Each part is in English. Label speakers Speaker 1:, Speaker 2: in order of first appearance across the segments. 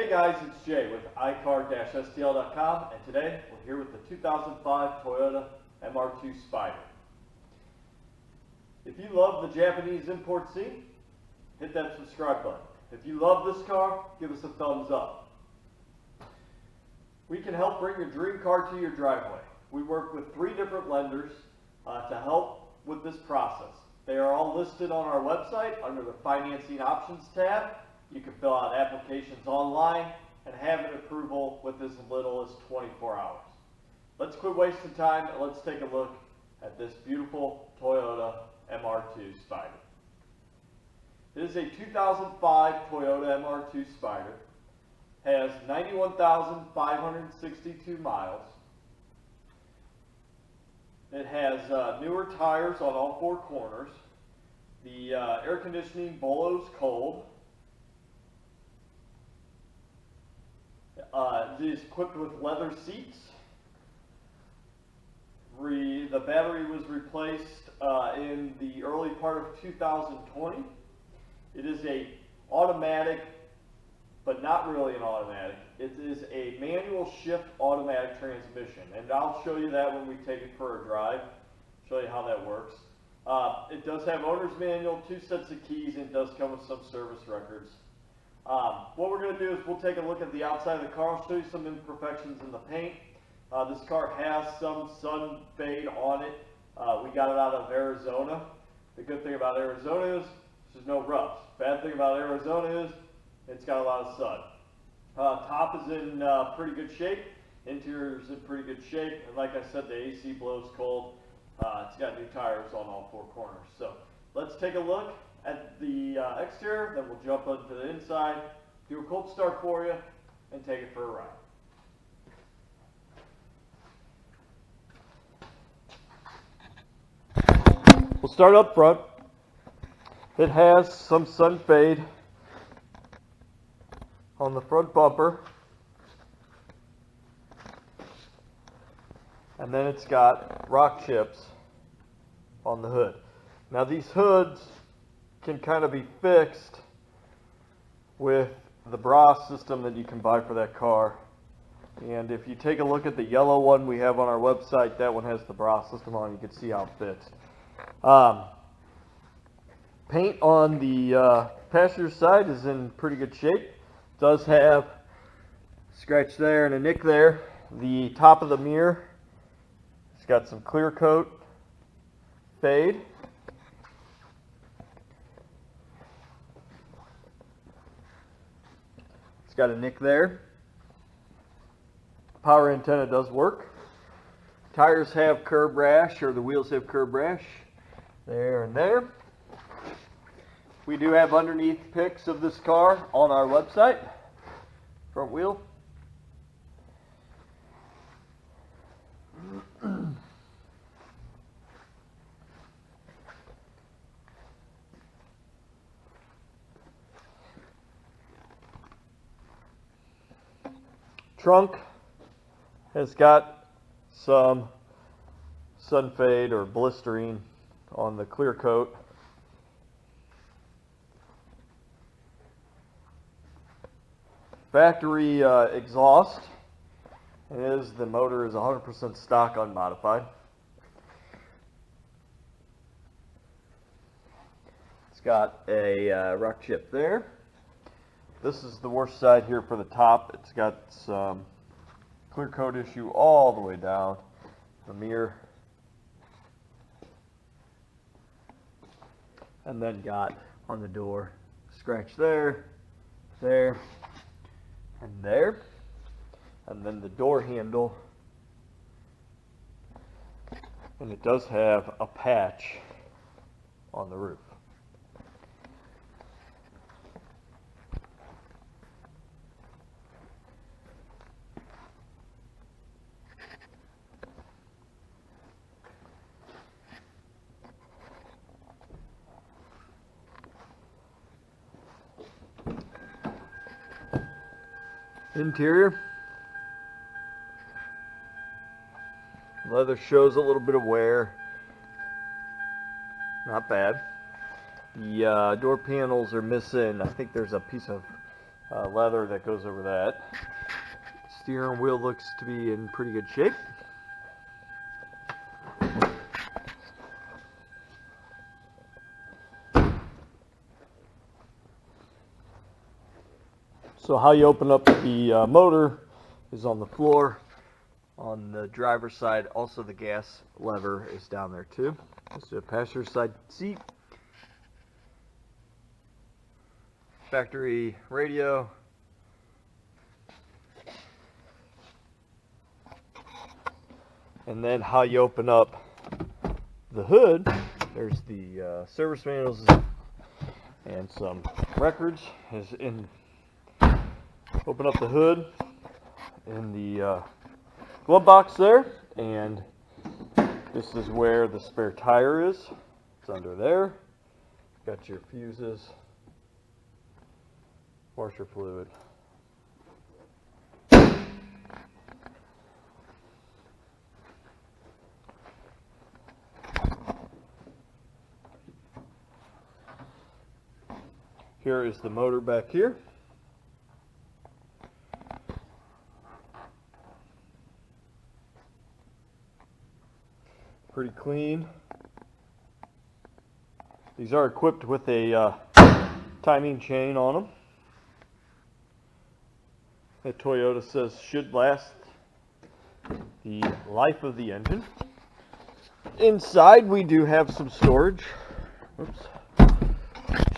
Speaker 1: Hey guys, it's Jay with iCar-STL.com, and today we're here with the 2005 Toyota MR2 Spyder. If you love the Japanese import scene, hit that subscribe button. If you love this car, give us a thumbs up. We can help bring your dream car to your driveway. We work with 3 different lenders to help with this process. They are all listed on our website under the Financing Options tab. You can fill out applications online and have an approval with as little as 24 hours. Let's quit wasting time and let's take a look at this beautiful Toyota MR2 Spyder. It is a 2005 Toyota MR2 Spyder. Has 91,562 miles. It has newer tires on all 4 corners. The air conditioning blows cold. It is equipped with leather seats. The battery was replaced in the early part of 2020. It is a automatic, but not really an automatic. It is a manual shift automatic transmission, and I'll show you that when we take it for a drive, show you how that works. It does have owner's manual, 2 sets of keys, and it does come with some service records. What we're going to do is we'll take a look at the outside of the car. I'll show you some imperfections in the paint. This car has some sun fade on it. We got it out of Arizona. The good thing about Arizona is there's no rust. Bad thing about Arizona is it's got a lot of sun. Top is in pretty good shape. Interior is in pretty good shape. And like I said, the AC blows cold. It's got new tires on all 4 corners. So let's take a look at the exterior, then we'll jump into the inside, do a cold start for you, and take it for a ride. We'll start up front. It has some sun fade on the front bumper, and then it's got rock chips on the hood. Now these hoods can kind of be fixed with the bra system that you can buy for that car. And if you take a look at the yellow one we have on our website, that one has the bra system on. You can see how it fits. Paint on the passenger side is in pretty good shape. Does have a scratch there and a nick there. The top of the mirror, it's got some clear coat fade. It's got a nick there. Power antenna does work. Tires have curb rash, or the wheels have curb rash there and there. We do have underneath pics of this car on our website. Front wheel. Trunk has got some sun fade or blistering on the clear coat. Factory exhaust is the motor is 100% stock unmodified. It's got a rock chip there. This is the worst side here for the top. It's got some clear coat issue all the way down the mirror. And then got on the door, scratch there, there, and there. And then the door handle. And it does have a patch on the roof. Interior. Leather shows a little bit of wear. Not bad. The door panels are missing. I think there's a piece of leather that goes over that. Steering wheel looks to be in pretty good shape. So how you open up the motor is on the floor on the driver's side. Also the gas lever is down there too. This is a passenger side seat. Factory radio. And then how you open up the hood, there's the service manuals and some records. Open up the hood in the glove box there, and this is where the spare tire is. It's under there. Got your fuses, washer fluid. Here is the motor back here. Pretty clean. These are equipped with a timing chain on them that Toyota says should last the life of the engine. Inside we do have some storage, which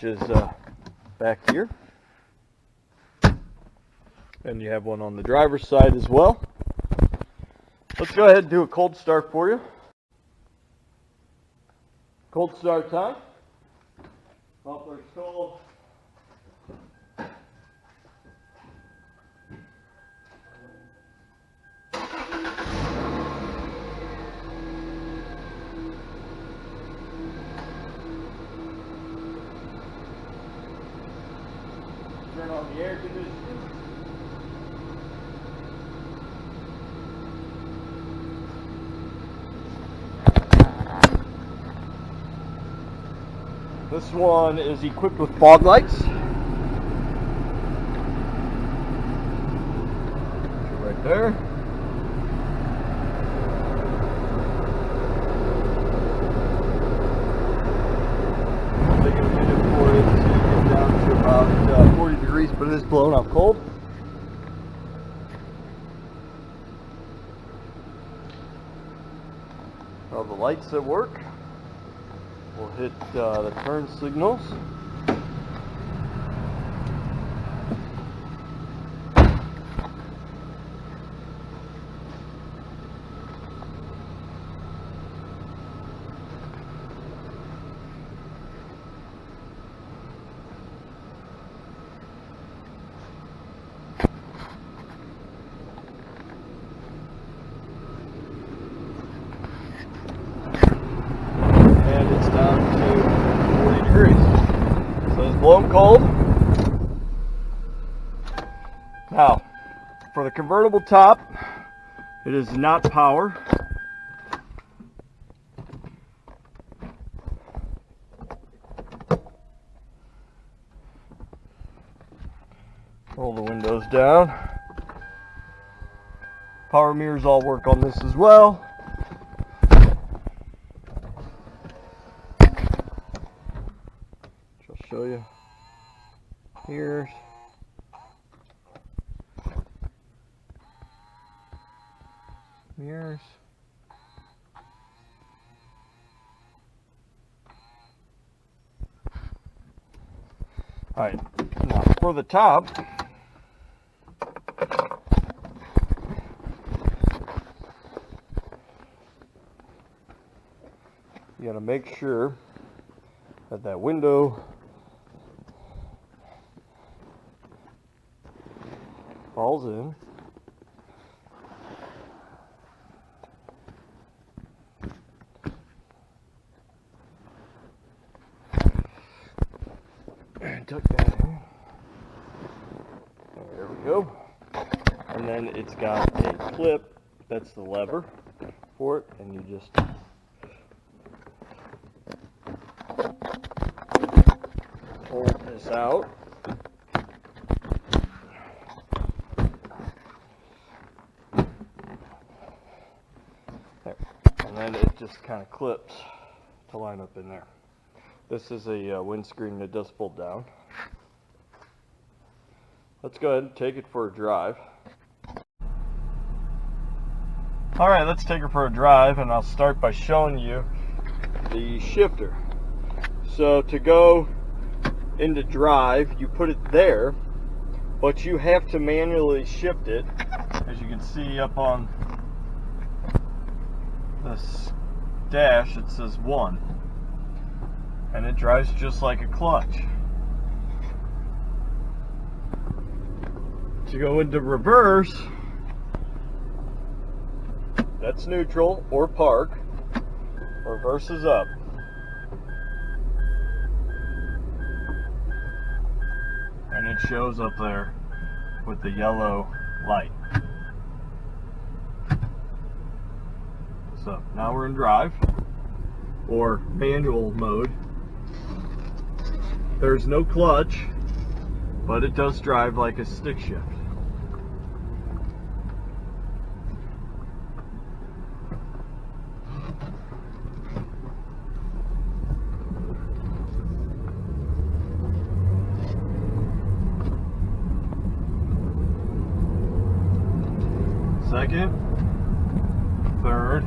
Speaker 1: is back here. And you have one on the driver's side as well. Let's go ahead and do a cold start for you. Cold start time. Muffler's cold. Turn on the air conditioning. This one is equipped with fog lights. Right there. They're going to get it for it to get down to about 40 degrees, but it is blowing out cold. All the lights that work. We'll hit the turn signals. Blowing cold. Now, for the convertible top, it is not power. Roll the windows down. Power mirrors all work on this as well. I'll show you. Here's mirrors. All right, now for the top, you got to make sure that that window falls in. And tuck that in. There we go. And then it's got a clip, that's the lever for it, and you just pull this out. and then it just kind of clips to line up in there. This is a windscreen that does fold down. Let's go ahead and take it for a drive. Alright, let's take her for a drive, and I'll start by showing you the shifter. So to go into drive, you put it there, but you have to manually shift it. As you can see up on this dash, it says 1, and it drives just like a clutch. To go into reverse, that's neutral or park. Reverse is up. And it shows up there with the yellow light. So now we're in drive or manual mode. There's no clutch, but it does drive like a stick shift. Second, third,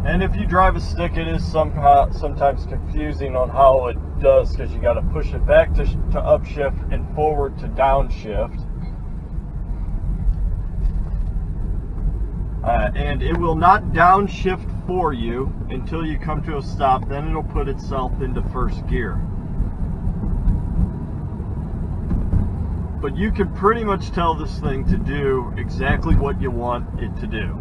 Speaker 1: and if you drive a stick, it is sometimes confusing on how it does, because you got to push it back to upshift and forward to downshift, and it will not downshift for you until you come to a stop. Then it'll put itself into first gear. But you can pretty much tell this thing to do exactly what you want it to do.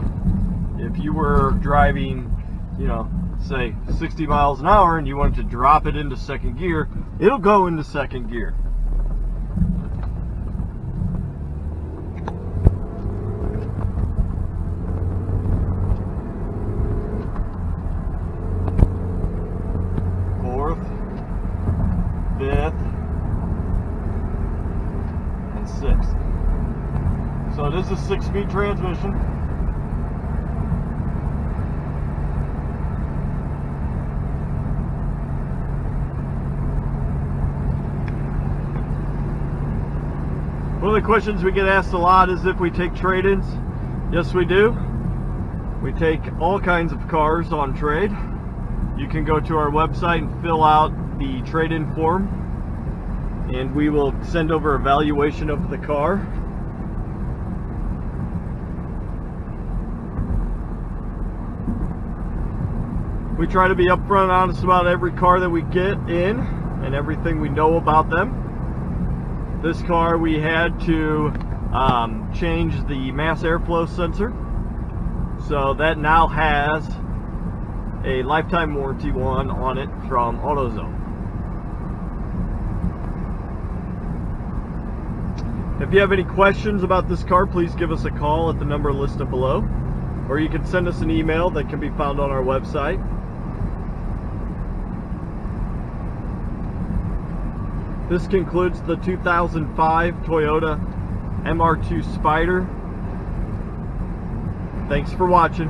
Speaker 1: If you were driving, you know, say 60 miles an hour and you wanted to drop it into second gear, it'll go into second gear. Fourth, fifth, sixth. So it is a 6-speed transmission. One of the questions we get asked a lot is if we take trade-ins. Yes, we do. We take all kinds of cars on trade. You can go to our website and fill out the trade-in form, and we will send over a valuation of the car. We try to be upfront and honest about every car that we get in and everything we know about them. This car, we had to change the mass airflow sensor, so that now has a lifetime warranty one on it from AutoZone. If you have any questions about this car, please give us a call at the number listed below, or you can send us an email that can be found on our website. This concludes the 2005 Toyota MR2 Spyder. Thanks for watching.